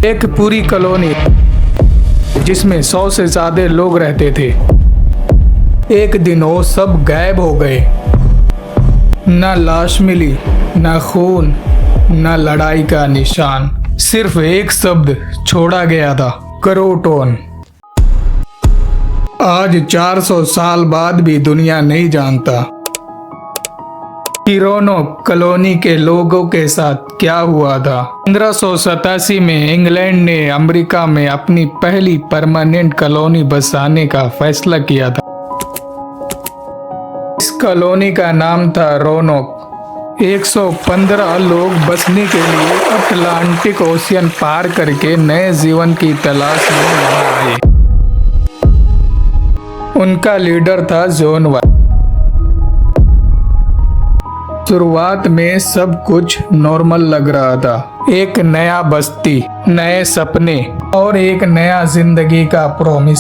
एक पूरी कॉलोनी जिसमें 100 से ज्यादा लोग रहते थे। एक दिन वो सब गायब हो गए। न लाश मिली, न खून, न लड़ाई का निशान। सिर्फ एक शब्द छोड़ा गया था, क्रोटोन। आज 400 साल बाद भी दुनिया नहीं जानता कि रोनोक कॉलोनी के लोगों के साथ क्या हुआ था। 1587 में इंग्लैंड ने अमेरिका में अपनी पहली परमानेंट कॉलोनी बसाने का फैसला किया था। इस कॉलोनी का नाम था रोनोक। 115 लोग बसने के लिए अटलांटिक ओशियन पार करके नए जीवन की तलाश में यहाँ आए। उनका लीडर था जॉन वाइट। शुरुआत में सब कुछ नॉर्मल लग रहा था। एक नया बस्ती, नए सपने और एक नया जिंदगी का प्रॉमिस।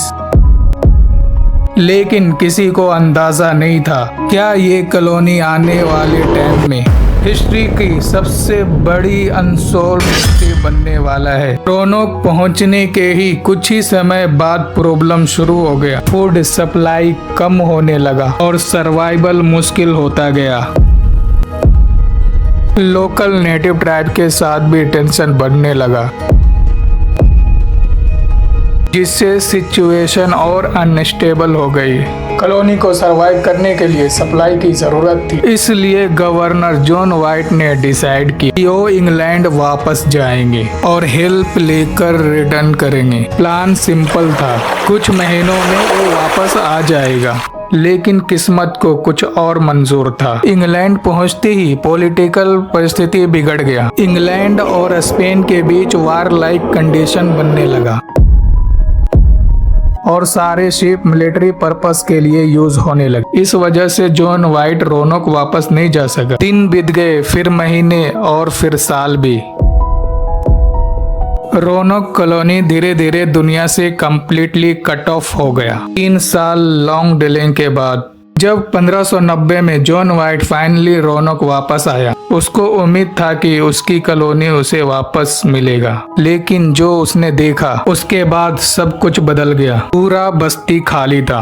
लेकिन किसी को अंदाजा नहीं था क्या ये कॉलोनी आने वाले टाइम में हिस्ट्री की सबसे बड़ी अनसॉल्व मिस्ट्री बनने वाला है। रोनोक पहुंचने के ही कुछ ही समय बाद प्रॉब्लम शुरू हो गया। फूड सप्लाई कम होने लगा और सर्वाइवल मुश्किल होता गया। लोकल नेटिव ट्राइब के साथ भी टेंशन बढ़ने लगा, जिससे सिचुएशन और अनस्टेबल हो गई। कॉलोनी को सरवाइव करने के लिए सप्लाई की जरूरत थी। इसलिए गवर्नर जॉन वाइट ने डिसाइड किया कि वो इंग्लैंड वापस जाएंगे और हेल्प लेकर रिटर्न करेंगे। प्लान सिंपल था, कुछ महीनों में वो वापस आ जाएगा। लेकिन किस्मत को कुछ और मंजूर था। इंग्लैंड पहुंचते ही पॉलिटिकल परिस्थिति बिगड़ गया। इंग्लैंड और स्पेन के बीच वार लाइक कंडीशन बनने लगा और सारे शिप मिलिट्री पर्पस के लिए यूज होने लगे। इस वजह से जॉन वाइट रोनोक वापस नहीं जा सका। दिन बीत गए, फिर महीने और फिर साल भी। रोनोक कॉलोनी धीरे धीरे दुनिया से कंप्लीटली कट ऑफ हो गया। 3 साल लॉन्ग डिले के बाद जब 1590 में जॉन वाइट फाइनली रोनोक वापस आया, उसको उम्मीद था कि उसकी कॉलोनी उसे वापस मिलेगा। लेकिन जो उसने देखा उसके बाद सब कुछ बदल गया। पूरा बस्ती खाली था।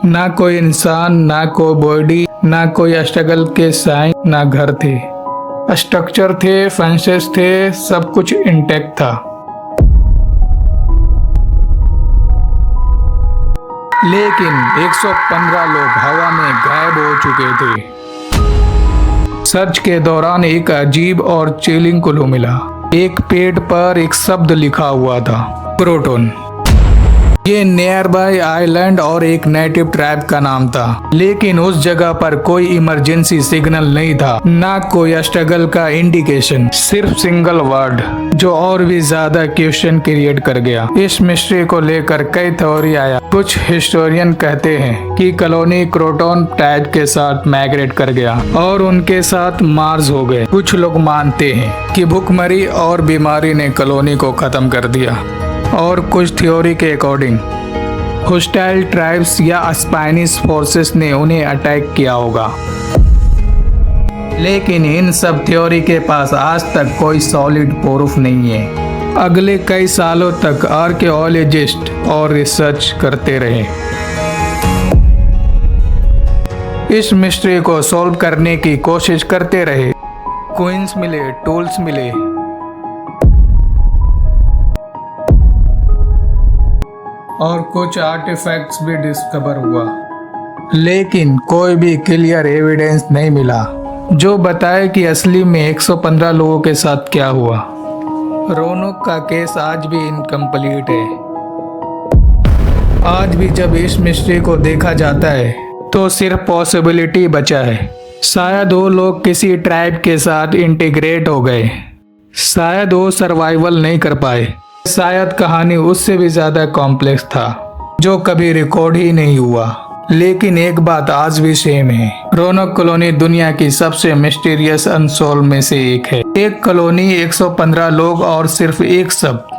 ना कोई इंसान, ना कोई बॉडी, ना कोई स्ट्रगल के साइन, ना घर थे। स्ट्रक्चर थे, फेंसेस थे, सब कुछ इंटैक्ट था। लेकिन 115 लोग हवा में गायब हो चुके थे। सर्च के दौरान एक अजीब और चिलिंग क्लू मिला। एक पेड़ पर एक शब्द लिखा हुआ था, क्रोटोन। ये नियर बाय आइलैंड और एक नेटिव ट्राइब का नाम था। लेकिन उस जगह पर कोई इमरजेंसी सिग्नल नहीं था, ना कोई स्ट्रगल का इंडिकेशन, सिर्फ सिंगल वर्ड जो और भी ज्यादा क्वेश्चन क्रिएट कर गया। इस मिस्ट्री को लेकर कई थ्योरी आया। कुछ हिस्टोरियन कहते हैं कि कॉलोनी क्रोटोन ट्राइब के साथ माइग्रेट कर गया और उनके साथ मार्ज हो गए। कुछ लोग मानते हैं कि भूखमरी और बीमारी ने कॉलोनी को खत्म कर दिया। और कुछ थ्योरी के अकॉर्डिंग होस्टाइल ट्राइब्स या स्पेनिश फोर्सेस ने उन्हें अटैक किया होगा। लेकिन इन सब थ्योरी के पास आज तक कोई सॉलिड प्रूफ नहीं है। अगले कई सालों तक आर्कियोलॉजिस्ट और रिसर्च करते रहे। इस मिस्ट्री को सॉल्व करने की कोशिश करते रहे। क्वींस मिले, टूल्स मिले, और कुछ आर्टिफैक्ट्स भी डिस्कवर हुआ। लेकिन कोई भी क्लियर एविडेंस नहीं मिला जो बताए कि असली में 115 लोगों के साथ क्या हुआ। रोनोक का केस आज भी इनकम्प्लीट है। आज भी जब इस मिस्ट्री को देखा जाता है तो सिर्फ पॉसिबिलिटी बचा है। शायद वो लोग किसी ट्राइब के साथ इंटीग्रेट हो गए, शायद वो सर्वाइवल नहीं कर पाए, शायद कहानी उससे भी ज्यादा कॉम्प्लेक्स था जो कभी रिकॉर्ड ही नहीं हुआ। लेकिन एक बात आज भी सेम है, रोनोक कॉलोनी दुनिया की सबसे मिस्टीरियस अनसॉल्व में से एक है। एक कॉलोनी, 115 लोग और सिर्फ एक शब्द